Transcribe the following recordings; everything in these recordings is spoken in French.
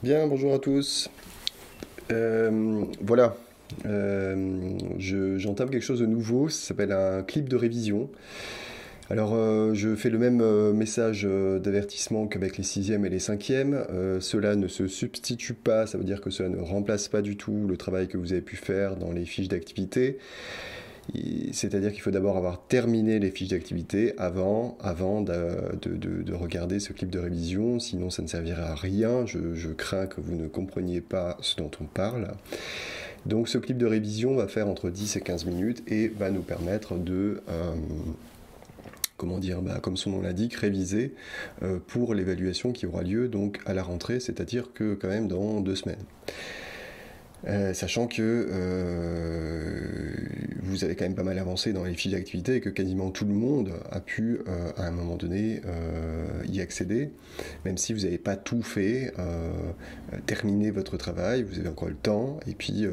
Bien, bonjour à tous. Voilà, j'entame quelque chose de nouveau, ça s'appelle un clip de révision. Alors, je fais le même message d'avertissement qu'avec les sixièmes et les cinquièmes. Cela ne se substitue pas, ça veut dire que cela ne remplace pas du tout le travail que vous avez pu faire dans les fiches d'activité. C'est-à-dire qu'il faut d'abord avoir terminé les fiches d'activité avant de regarder ce clip de révision, sinon ça ne servirait à rien. Je crains que vous ne compreniez pas ce dont on parle. Donc ce clip de révision va faire entre 10 et 15 minutes et va nous permettre de, comment dire, comme son nom l'indique, réviser pour l'évaluation qui aura lieu donc à la rentrée, c'est-à-dire que quand même dans 2 semaines. Sachant que vous avez quand même pas mal avancé dans les fiches d'activité et que quasiment tout le monde a pu à un moment donné y accéder, même si vous n'avez pas tout fait, terminer votre travail, vous avez encore le temps, et puis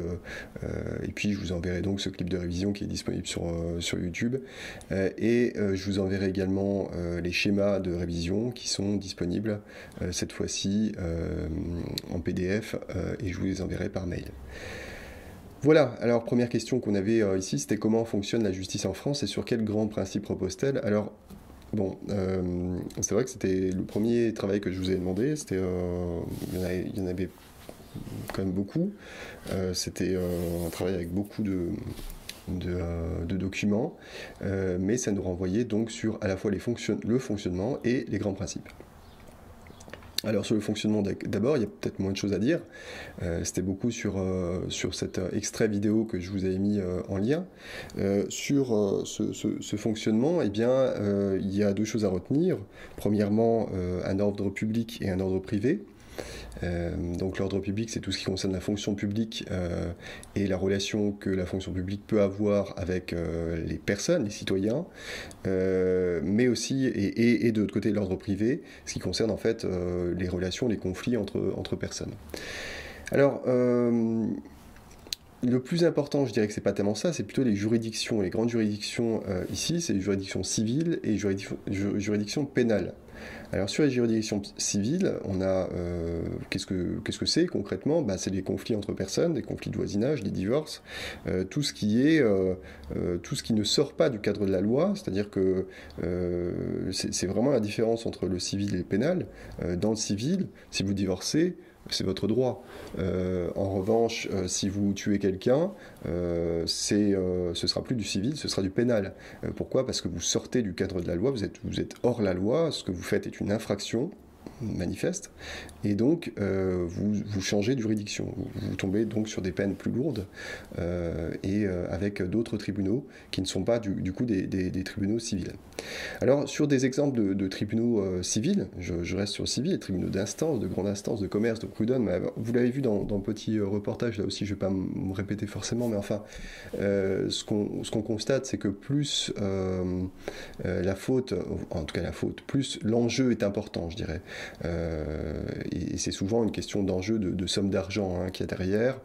je vous enverrai donc ce clip de révision qui est disponible sur YouTube, je vous enverrai également les schémas de révision qui sont disponibles cette fois-ci en PDF, et je vous les enverrai par mail. Voilà, alors première question qu'on avait ici, c'était comment fonctionne la justice en France et sur quels grands principes repose-t-elle. Alors, bon, c'est vrai que c'était le premier travail que je vous ai demandé, il y en avait quand même beaucoup. C'était un travail avec beaucoup de documents, mais ça nous renvoyait donc sur à la fois le fonctionnement et les grands principes. Alors sur le fonctionnement d'abord, il y a peut-être moins de choses à dire. C'était beaucoup sur cet extrait vidéo que je vous avais mis en lien. Sur ce fonctionnement, eh bien, il y a deux choses à retenir. Premièrement, un ordre public et un ordre privé. Donc l'ordre public, c'est tout ce qui concerne la fonction publique et la relation que la fonction publique peut avoir avec les personnes, les citoyens, mais aussi, et de l'autre côté, l'ordre privé, ce qui concerne en fait les relations, les conflits entre personnes. Alors, le plus important, je dirais que c'est pas tellement ça, c'est plutôt les juridictions. Les grandes juridictions ici, c'est les juridictions civiles et les juridictions pénales. Alors sur les juridictions civiles, on a qu'est-ce que c'est concrètement? C'est les conflits entre personnes, des conflits de voisinage, des divorces, tout ce qui ne sort pas du cadre de la loi, c'est-à-dire que c'est vraiment la différence entre le civil et le pénal. Dans le civil, si vous divorcez, c'est votre droit. En revanche, si vous tuez quelqu'un, ce sera plus du civil, ce sera du pénal. Pourquoi? Parce que vous sortez du cadre de la loi, vous êtes hors la loi, ce que vous faites est une infraction manifeste, et donc vous changez de juridiction. Vous tombez donc sur des peines plus lourdes, avec d'autres tribunaux qui ne sont pas du coup des tribunaux civils. Alors sur des exemples de tribunaux civils, je reste sur le civil, les tribunaux d'instance, de grande instance, de commerce, de prud'homme, vous l'avez vu dans le petit reportage, là aussi je ne vais pas me répéter forcément, mais enfin, ce qu'on constate, c'est que plus la faute, en tout cas la faute, plus l'enjeu est important, je dirais. Et c'est souvent une question d'enjeu de somme d'argent qu'il y a derrière.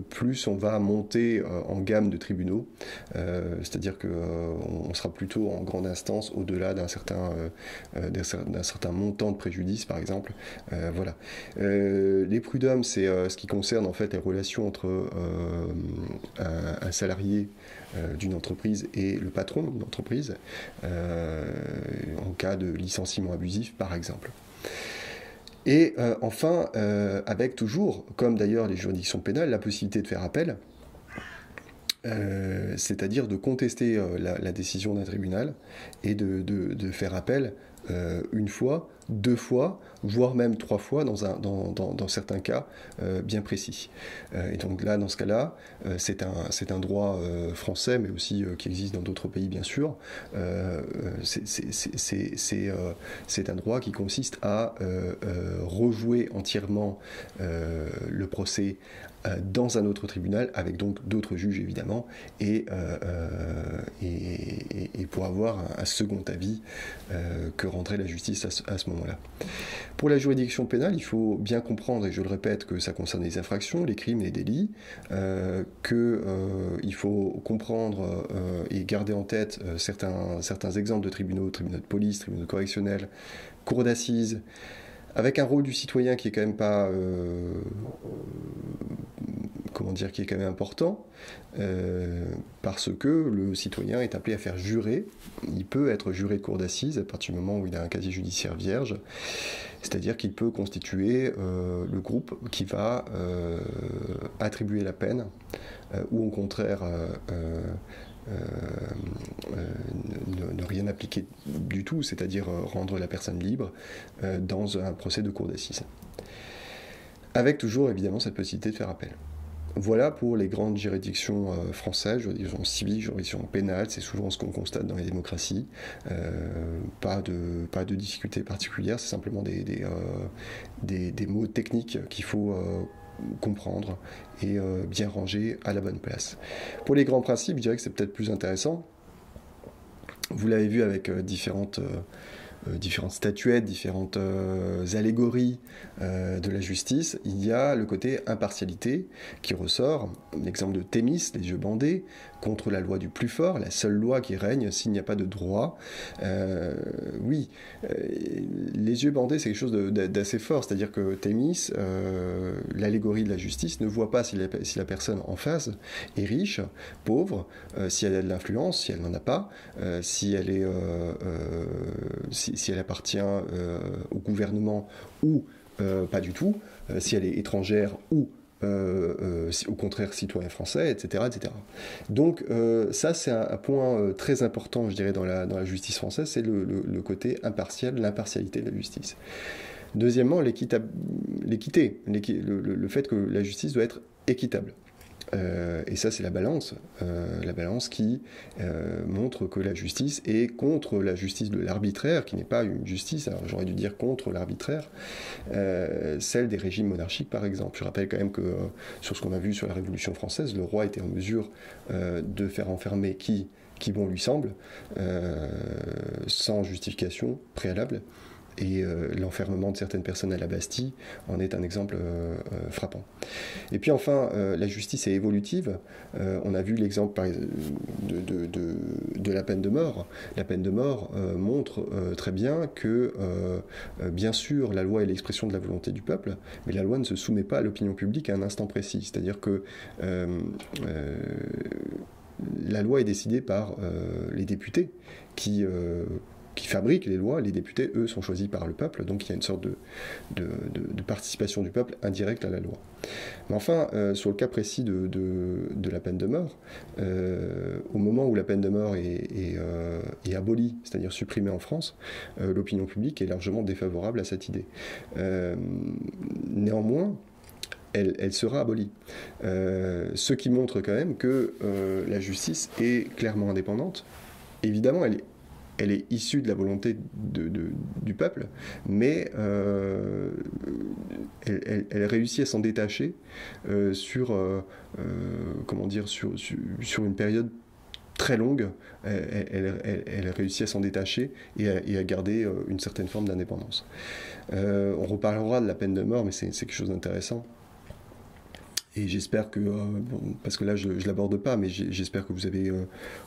Plus on va monter en gamme de tribunaux, c'est-à-dire qu'on sera plutôt en grande instance au-delà d'un certain montant de préjudice, par exemple. Voilà. Les prud'hommes, c'est ce qui concerne en fait les relations entre un salarié d'une entreprise et le patron d'une entreprise, en cas de licenciement abusif par exemple. Et enfin, avec toujours, comme d'ailleurs les juridictions pénales, la possibilité de faire appel, c'est-à-dire de contester la décision d'un tribunal et de faire appel une fois, deux fois, voire même trois fois dans certains cas bien précis. Et donc là, dans ce cas-là, c'est un droit français, mais aussi qui existe dans d'autres pays, bien sûr. C'est un droit qui consiste à rejouer entièrement le procès dans un autre tribunal, avec donc d'autres juges évidemment, et pour avoir un second avis que rendrait la justice à ce moment-là. Pour la juridiction pénale, il faut bien comprendre, et je le répète, que ça concerne les infractions, les crimes, les délits, qu'il faut comprendre et garder en tête certains exemples de tribunaux de police, tribunaux correctionnels, cours d'assises, avec un rôle du citoyen qui est quand même pas, comment dire, qui est quand même important, parce que le citoyen est appelé à faire jurer. Il peut être juré de cour d'assises à partir du moment où il a un casier judiciaire vierge, c'est-à-dire qu'il peut constituer le groupe qui va attribuer la peine, ou au contraire ne rien appliquer du tout, c'est-à-dire rendre la personne libre dans un procès de cour d'assises. Avec toujours évidemment cette possibilité de faire appel. Voilà pour les grandes juridictions françaises, juridiction civile, juridiction pénale, c'est souvent ce qu'on constate dans les démocraties. Pas de difficultés particulières, c'est simplement des mots techniques qu'il faut comprendre et bien ranger à la bonne place. Pour les grands principes, je dirais que c'est peut-être plus intéressant. Vous l'avez vu avec différentes statuettes, différentes allégories de la justice, il y a le côté impartialité qui ressort. L'exemple de Thémis, les yeux bandés, contre la loi du plus fort, la seule loi qui règne s'il n'y a pas de droit. Oui, les yeux bandés, c'est quelque chose d'assez fort, c'est-à-dire que Thémis, l'allégorie de la justice, ne voit pas si la personne en face est riche, pauvre, si elle a de l'influence, si elle n'en a pas, si elle est... si elle appartient au gouvernement ou pas du tout, si elle est étrangère ou au contraire citoyen français, etc. etc. Donc ça c'est un point très important, je dirais, dans la justice française, c'est le côté impartial, l'impartialité de la justice. Deuxièmement, l'équité, le fait que la justice doit être équitable. Et ça, c'est la balance qui montre que la justice est contre la justice de l'arbitraire, qui n'est pas une justice, alors j'aurais dû dire contre l'arbitraire, celle des régimes monarchiques par exemple. Je rappelle quand même que sur ce qu'on a vu sur la Révolution française, le roi était en mesure de faire enfermer qui bon lui semble, sans justification préalable. Et l'enfermement de certaines personnes à la Bastille en est un exemple frappant. Et puis enfin, la justice est évolutive. On a vu l'exemple de la peine de mort. La peine de mort montre très bien que, bien sûr, la loi est l'expression de la volonté du peuple, mais la loi ne se soumet pas à l'opinion publique à un instant précis. C'est-à-dire que la loi est décidée par les députés qui fabriquent les lois. Les députés, eux, sont choisis par le peuple, donc il y a une sorte de participation du peuple indirecte à la loi. Mais enfin, sur le cas précis de la peine de mort, au moment où la peine de mort est abolie, c'est-à-dire supprimée en France, l'opinion publique est largement défavorable à cette idée. Néanmoins, elle sera abolie. Ce qui montre quand même que la justice est clairement indépendante. Évidemment, elle est issue de la volonté du peuple, mais elle réussit à s'en détacher sur une période très longue. Elle réussit à s'en détacher et à garder une certaine forme d'indépendance. On reparlera de la peine de mort, mais c'est quelque chose d'intéressant. Et j'espère que, parce que là je ne l'aborde pas, mais j'espère que vous avez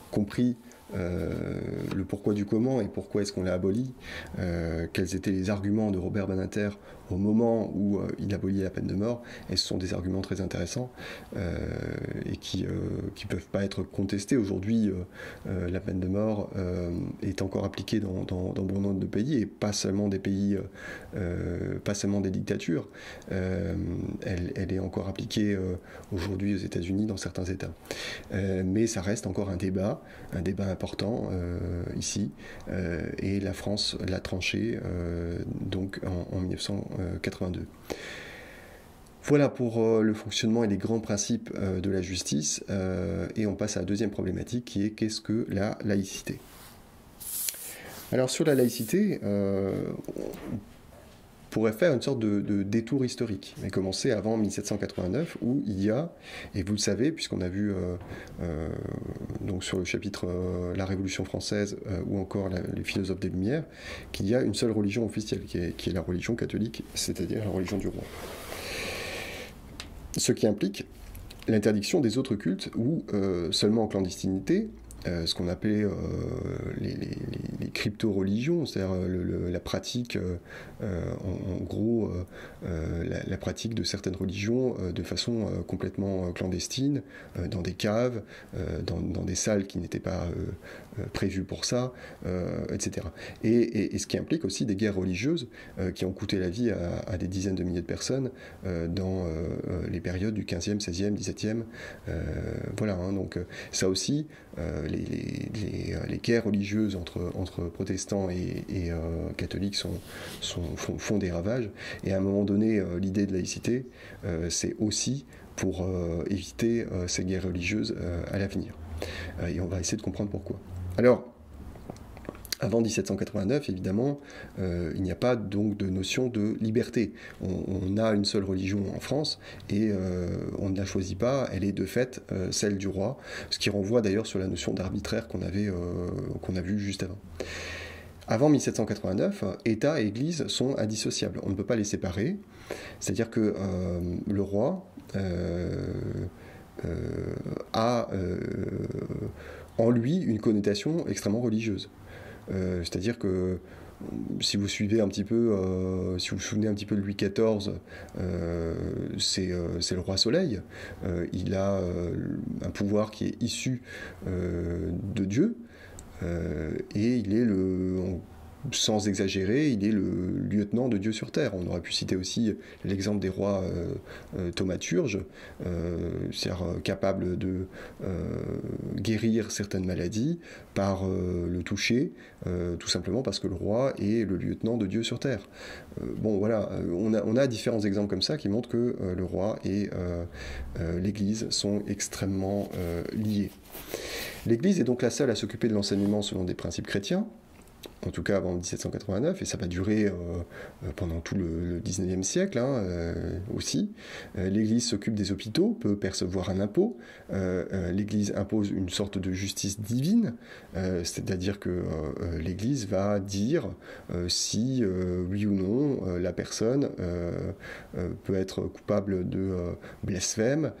compris le pourquoi du comment et pourquoi est-ce qu'on l'a aboli, quels étaient les arguments de Robert Badinter au moment où il abolit la peine de mort, et ce sont des arguments très intéressants et qui peuvent pas être contestés. Aujourd'hui, la peine de mort est encore appliquée dans bon nombre de pays, et pas seulement des pays, pas seulement des dictatures. Elle est encore appliquée aujourd'hui aux États-Unis, dans certains États. Mais ça reste encore un débat important ici, et la France l'a tranché donc en 1982. Voilà pour le fonctionnement et les grands principes de la justice, et on passe à la deuxième problématique qui est: qu'est-ce que la laïcité? Alors sur la laïcité, pourrait faire une sorte de détour historique, mais commencer avant 1789, où il y a, et vous le savez, puisqu'on a vu donc sur le chapitre la Révolution française ou encore les philosophes des Lumières, qu'il y a une seule religion officielle, qui est la religion catholique, c'est-à-dire la religion du roi. Ce qui implique l'interdiction des autres cultes, ou seulement en clandestinité, ce qu'on appelait les crypto-religions, c'est-à-dire la pratique, en gros, la pratique de certaines religions de façon complètement clandestine, dans des caves, dans des salles qui n'étaient pas prévues pour ça, etc. Et ce qui implique aussi des guerres religieuses qui ont coûté la vie à des dizaines de milliers de personnes dans les périodes du 15e, 16e, 17e. Voilà, hein, donc ça aussi, les guerres religieuses entre protestants et catholiques font des ravages. Et à un moment donné, l'idée de laïcité, c'est aussi pour éviter ces guerres religieuses à l'avenir. Et on va essayer de comprendre pourquoi. Alors, avant 1789, évidemment, il n'y a pas donc de notion de liberté. On a une seule religion en France et on ne la choisit pas, elle est de fait celle du roi, ce qui renvoie d'ailleurs sur la notion d'arbitraire qu'on a vu juste avant. Avant 1789, État et Église sont indissociables, on ne peut pas les séparer, c'est-à-dire que le roi a en lui une connotation extrêmement religieuse. C'est-à-dire que si vous suivez un petit peu, si vous vous souvenez un petit peu de Louis XIV, c'est le roi Soleil. Il a un pouvoir qui est issu de Dieu, et il est sans exagérer, il est le lieutenant de Dieu sur terre. On aurait pu citer aussi l'exemple des rois thaumaturges, c'est-à-dire capables de guérir certaines maladies par le toucher, tout simplement parce que le roi est le lieutenant de Dieu sur terre. Bon, voilà, on a différents exemples comme ça qui montrent que le roi et l'Église sont extrêmement liés. L'Église est donc la seule à s'occuper de l'enseignement selon des principes chrétiens, en tout cas avant 1789, et ça va durer pendant tout le 19e siècle aussi. L'Église s'occupe des hôpitaux, peut percevoir un impôt. L'Église impose une sorte de justice divine, c'est-à-dire que l'Église va dire si oui ou non la personne peut être coupable de blasphème,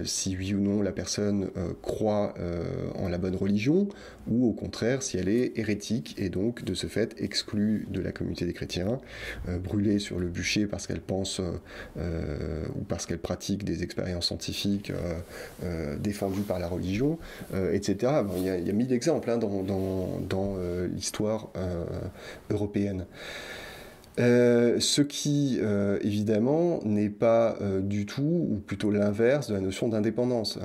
si oui ou non la personne croit en la bonne religion, ou au contraire si elle est hérétique et donc de ce fait exclue de la communauté des chrétiens, brûlée sur le bûcher parce qu'elle pense ou parce qu'elle pratique des expériences scientifiques défendues par la religion, etc. Bon, il y a 1000 exemples dans l'histoire européenne. Ce qui, évidemment, n'est pas du tout, ou plutôt l'inverse de la notion d'indépendance.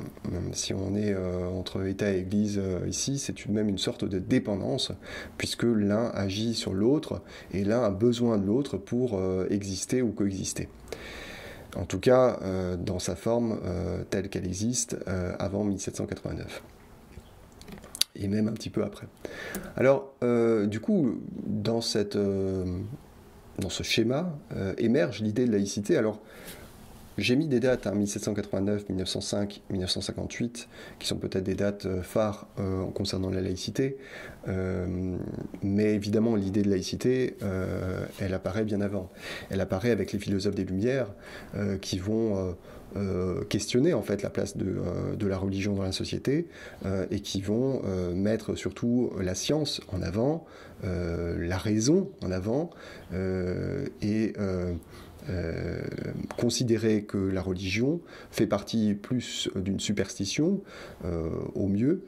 Si on est entre État et Église ici, c'est tout de même une sorte de dépendance, puisque l'un agit sur l'autre, et l'un a besoin de l'autre pour exister ou coexister. En tout cas, dans sa forme telle qu'elle existe avant 1789. Et même un petit peu après. Alors, du coup, dans ce schéma émerge l'idée de laïcité. Alors, j'ai mis des dates, 1789, 1905, 1958, qui sont peut-être des dates phares concernant la laïcité, mais évidemment l'idée de laïcité, elle apparaît bien avant. Elle apparaît avec les philosophes des Lumières qui vont questionner en fait la place de la religion dans la société et qui vont mettre surtout la science en avant, la raison en avant et considérer que la religion fait partie plus d'une superstition, au mieux,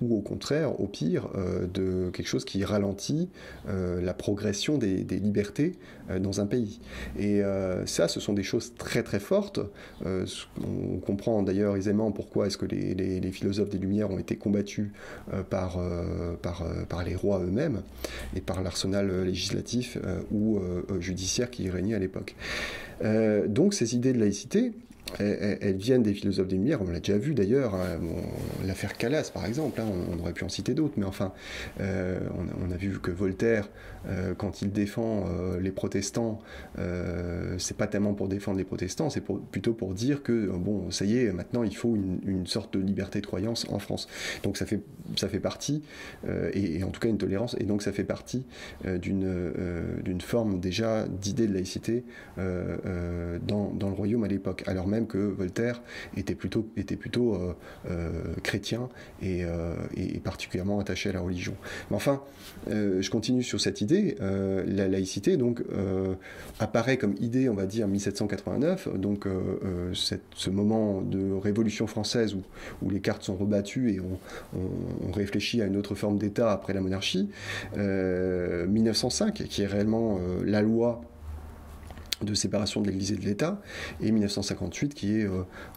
ou au contraire, au pire, de quelque chose qui ralentit la progression des libertés dans un pays. Et ça, ce sont des choses très très fortes. On comprend d'ailleurs aisément pourquoi est-ce que les philosophes des Lumières ont été combattus par les rois eux-mêmes et par l'arsenal législatif ou judiciaire qui régnait à l'époque. Donc ces idées de laïcité, elles viennent des philosophes des Lumières, on l'a déjà vu d'ailleurs, l'affaire Calas par exemple, on aurait pu en citer d'autres, mais enfin, on a vu que Voltaire, quand il défend les protestants, c'est pas tellement pour défendre les protestants, c'est plutôt pour dire que, bon, ça y est, maintenant il faut une sorte de liberté de croyance en France. Donc ça fait partie, et en tout cas une tolérance, et donc ça fait partie d'une forme déjà d'idée de laïcité dans le royaume à l'époque. Alors même que Voltaire était plutôt chrétien et particulièrement attaché à la religion. Mais enfin, je continue sur cette idée. La laïcité donc apparaît comme idée, on va dire, en 1789, donc ce moment de Révolution française où les cartes sont rebattues et on réfléchit à une autre forme d'État après la monarchie. 1905, qui est réellement la loi de séparation de l'Église et de l'État, et 1958 qui est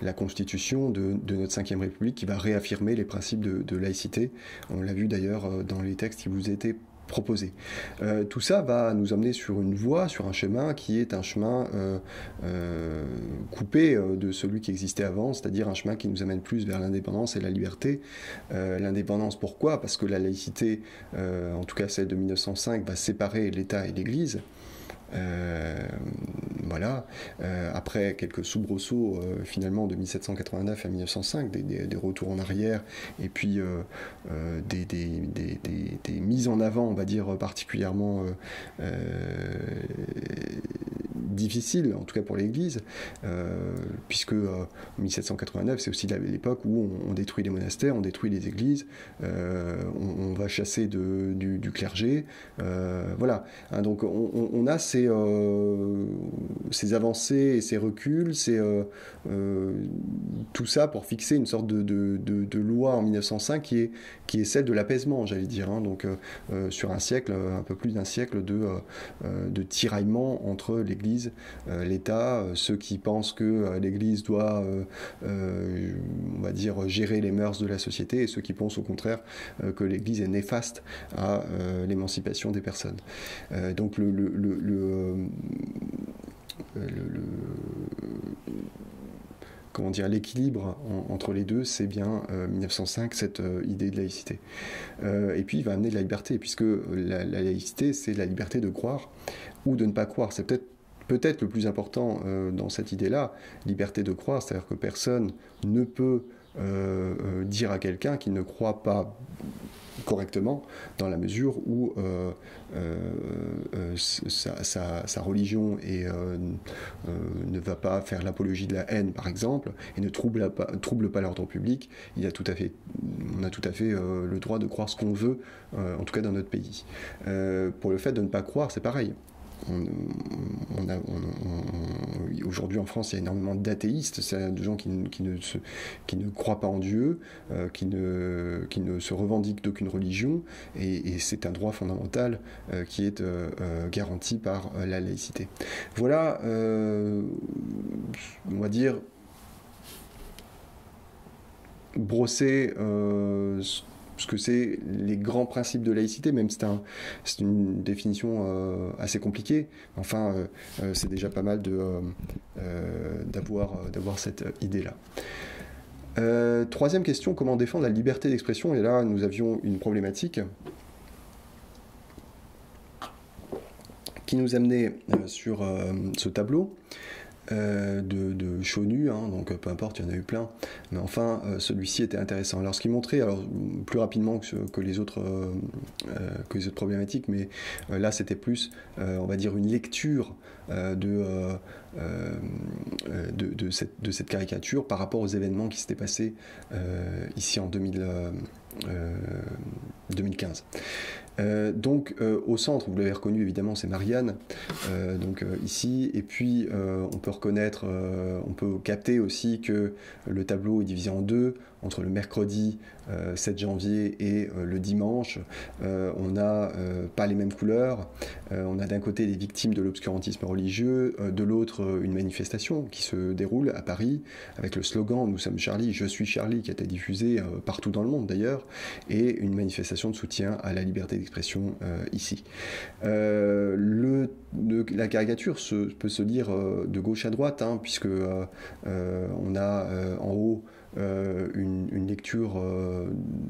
la constitution de notre 5e République qui va réaffirmer les principes de laïcité. On l'a vu d'ailleurs dans les textes qui vous étaient proposés. Tout ça va nous emmener sur une voie, sur un chemin qui est un chemin coupé de celui qui existait avant, c'est-à-dire un chemin qui nous amène plus vers l'indépendance et la liberté. L'indépendance, pourquoi? Parce que la laïcité, en tout cas celle de 1905, va séparer l'État et l'Église. Voilà. Après quelques soubresauts finalement de 1789 à 1905, des retours en arrière et puis des mises en avant, on va dire, particulièrement difficiles, en tout cas pour l'Église, puisque 1789 c'est aussi l'époque où on détruit les monastères, on détruit les églises, on va chasser du clergé, voilà. Hein, donc on a ces avancées et ces reculs, tout ça pour fixer une sorte de loi en 1905 qui est celle de l'apaisement, j'allais dire, hein, donc sur un siècle, un peu plus d'un siècle de tiraillement entre l'Église, l'État, ceux qui pensent que l'Église doit, on va dire, gérer les mœurs de la société, et ceux qui pensent au contraire que l'Église est néfaste à l'émancipation des personnes. Donc comment dire, l'équilibre entre les deux, c'est bien 1905, cette idée de laïcité. Et puis il va amener de la liberté, puisque la laïcité, c'est la liberté de croire ou de ne pas croire. C'est peut-être le plus important dans cette idée-là, liberté de croire, c'est-à-dire que personne ne peut dire à quelqu'un qu'il ne croit pas correctement, dans la mesure où sa religion ne va pas faire l'apologie de la haine, par exemple, et ne trouble pas l'ordre public. On a tout à fait le droit de croire ce qu'on veut, en tout cas dans notre pays. Pour le fait de ne pas croire, c'est pareil. Aujourd'hui en France, il y a énormément d'athéistes, c'est de gens qui ne croient pas en Dieu, qui ne se revendiquent d'aucune religion, et c'est un droit fondamental qui est garanti par la laïcité. Voilà, on va dire, brosser ce que c'est les grands principes de laïcité, même si c'est une définition assez compliquée. Enfin, c'est déjà pas mal d'avoir cette idée-là. Troisième question, comment défendre la liberté d'expression? Et là, nous avions une problématique qui nous amenait sur ce tableau de Chonu, hein, donc peu importe, il y en a eu plein, mais enfin celui-ci était intéressant. Alors ce qui montrait, plus rapidement que les autres problématiques, mais là c'était plus, on va dire, une lecture de cette caricature par rapport aux événements qui s'étaient passés ici en 2015. Donc au centre, vous l'avez reconnu évidemment, c'est Marianne, ici, et puis on peut capter aussi que le tableau est divisé en deux, entre le mercredi 7 janvier et le dimanche. On n'a pas les mêmes couleurs, on a d'un côté les victimes de l'obscurantisme religieux, de l'autre une manifestation qui se déroule à Paris avec le slogan « Nous sommes Charlie, je suis Charlie » qui a été diffusé partout dans le monde d'ailleurs, et une manifestation de soutien à la liberté d'expression ici. La caricature peut se lire de gauche à droite, hein, puisque on a en haut une lecture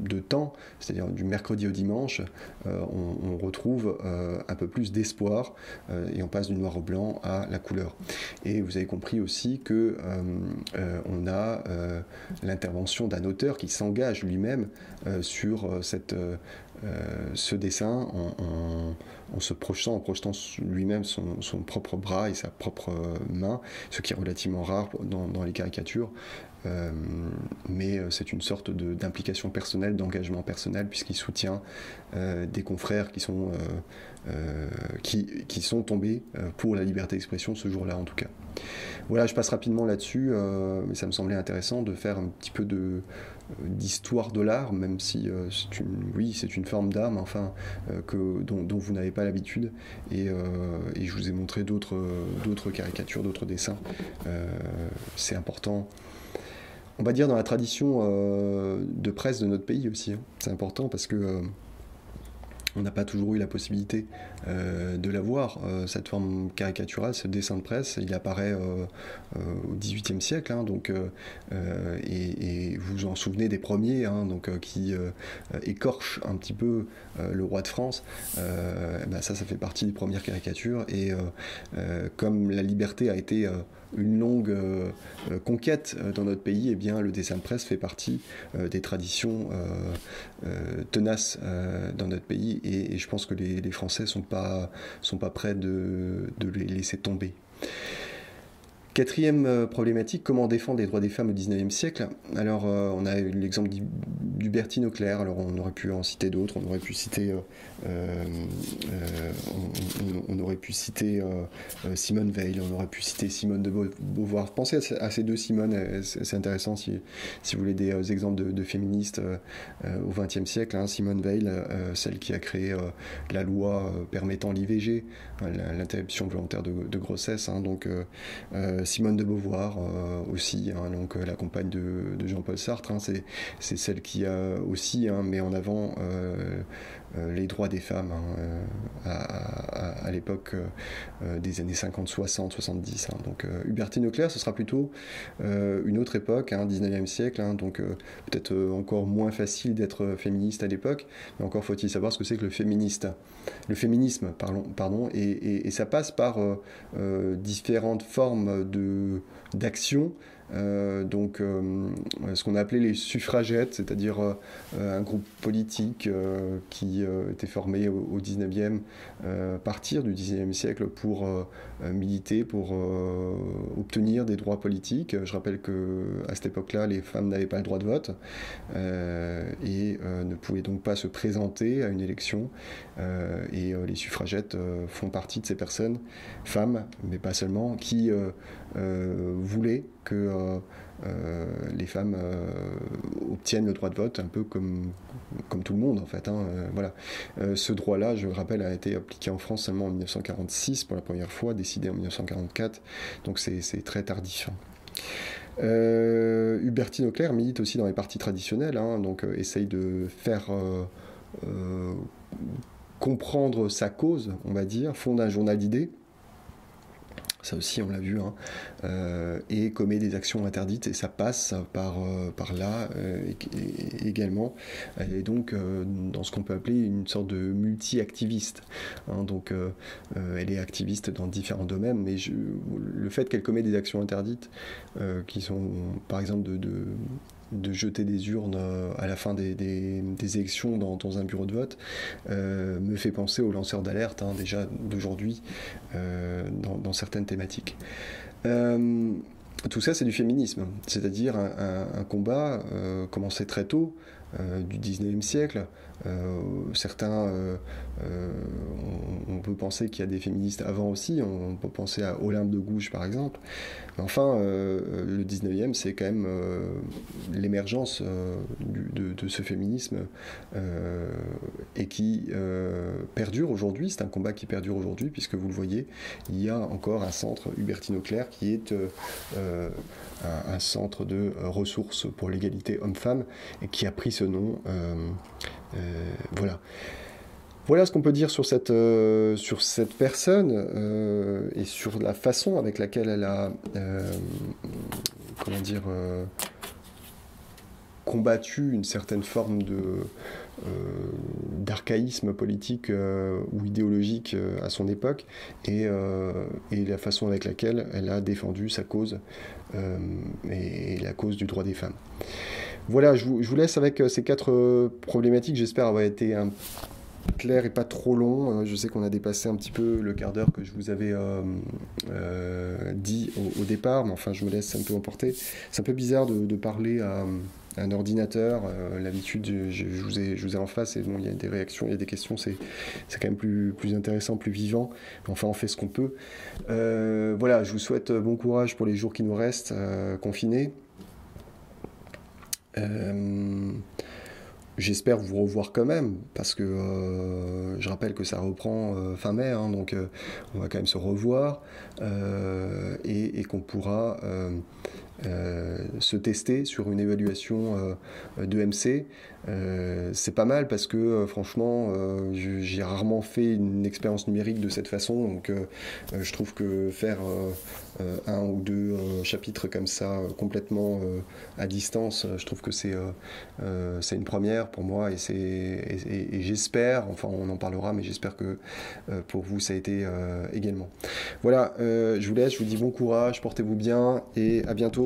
de temps, c'est-à-dire du mercredi au dimanche, on retrouve un peu plus d'espoir et on passe du noir au blanc à la couleur. Et vous avez compris aussi que on a l'intervention d'un auteur qui s'engage lui-même sur cette ce dessin en se projetant, en projetant lui-même son propre bras et sa propre main, ce qui est relativement rare dans les caricatures. Mais c'est une sorte d'implication personnelle, d'engagement personnel, puisqu'il soutient des confrères qui sont tombés pour la liberté d'expression ce jour-là en tout cas. Voilà, je passe rapidement là-dessus, mais ça me semblait intéressant de faire un petit peu d'histoire de l'art, même si c'est une forme d'art, mais enfin dont vous n'avez pas l'habitude, et je vous ai montré d'autres caricatures, d'autres dessins. C'est important, on va dire, dans la tradition de presse de notre pays aussi, hein. C'est important parce que on n'a pas toujours eu la possibilité de la voir, cette forme caricaturale, ce dessin de presse. Il apparaît au XVIIIe siècle, hein, donc, et vous vous en souvenez des premiers, hein, donc, qui écorchent un petit peu le roi de France. Ça fait partie des premières caricatures, et comme la liberté a été une longue conquête dans notre pays, eh bien, le dessin de presse fait partie des traditions tenaces dans notre pays, et je pense que les Français sont pas prêts de les laisser tomber. Quatrième problématique, comment défendre les droits des femmes au XIXe siècle? Alors, on a eu l'exemple d'Hubertine Auclert, alors on aurait pu en citer d'autres, on aurait pu citer Simone Veil, on aurait pu citer Simone de Beauvoir. Pensez à ces deux Simone, c'est intéressant si vous voulez des exemples de féministes au XXe siècle, hein. Simone Veil, celle qui a créé la loi permettant l'IVG, l'interruption volontaire de grossesse, hein, donc Simone de Beauvoir aussi, hein, donc la compagne de Jean-Paul Sartre, hein, c'est celle qui a aussi mis en avant les droits des femmes, hein, à l'époque des années 50, 60, 70. Hein. Donc Hubertine Auclert, ce sera plutôt une autre époque, hein, 19e siècle, hein, donc peut-être encore moins facile d'être féministe à l'époque, mais encore faut-il savoir ce que c'est que le féminisme, et ça passe par différentes formes d'action. Ce qu'on a appelé les suffragettes, c'est-à-dire un groupe politique qui était formé au 19e, à partir du 19e siècle, pour militer, pour obtenir des droits politiques. Je rappelle qu'à cette époque-là, les femmes n'avaient pas le droit de vote et ne pouvaient donc pas se présenter à une élection. Et les suffragettes font partie de ces personnes, femmes, mais pas seulement, qui voulaient que les femmes obtiennent le droit de vote, un peu comme tout le monde en fait, hein, voilà. Ce droit-là, je le rappelle, a été appliqué en France seulement en 1946 pour la première fois, décidé en 1944, donc c'est très tardif, hein. Hubertine Auclert milite aussi dans les partis traditionnels, hein, donc essaye de faire comprendre sa cause, on va dire, fonde un journal d'idées. Ça aussi on l'a vu, hein, et commet des actions interdites, et ça passe par là également. Elle est donc dans ce qu'on peut appeler une sorte de multi-activiste, hein, donc elle est activiste dans différents domaines, mais le fait qu'elle commet des actions interdites, qui sont par exemple de jeter des urnes à la fin des élections dans un bureau de vote, me fait penser aux lanceurs d'alerte, hein, déjà d'aujourd'hui, dans certaines thématiques. Tout ça, c'est du féminisme, c'est-à-dire un combat commencé très tôt, du 19e siècle. Certains, on peut penser qu'il y a des féministes avant aussi, on peut penser à Olympe de Gouges par exemple, mais enfin le 19e, c'est quand même l'émergence de ce féminisme, et qui perdure aujourd'hui. C'est un combat qui perdure aujourd'hui, puisque vous le voyez, il y a encore un centre Hubertine Auclert qui est un centre de ressources pour l'égalité homme-femme, et qui a pris ce nom. Voilà ce qu'on peut dire sur cette personne, et sur la façon avec laquelle elle a combattu une certaine forme d'archaïsme politique ou idéologique à son époque, et la façon avec laquelle elle a défendu sa cause et la cause du droit des femmes. Voilà, je vous laisse avec ces 4 problématiques. J'espère avoir été clair et pas trop long. Je sais qu'on a dépassé un petit peu le quart d'heure que je vous avais dit au départ, mais enfin je me laisse un peu emporter. C'est un peu bizarre de parler à un ordinateur. L'habitude, je vous ai en face et bon, il y a des réactions, il y a des questions, c'est quand même plus intéressant, plus vivant. Enfin, on fait ce qu'on peut. Voilà, je vous souhaite bon courage pour les jours qui nous restent confinés. J'espère vous revoir quand même, parce que je rappelle que ça reprend fin mai, hein, donc on va quand même se revoir et qu'on pourra se tester sur une évaluation de MC. C'est pas mal parce que franchement, j'ai rarement fait une expérience numérique de cette façon, donc je trouve que faire un ou deux chapitres comme ça complètement à distance, je trouve que c'est une première pour moi et j'espère, enfin on en parlera, mais j'espère que pour vous ça a été également. Voilà, je vous laisse, je vous dis bon courage, portez-vous bien et à bientôt.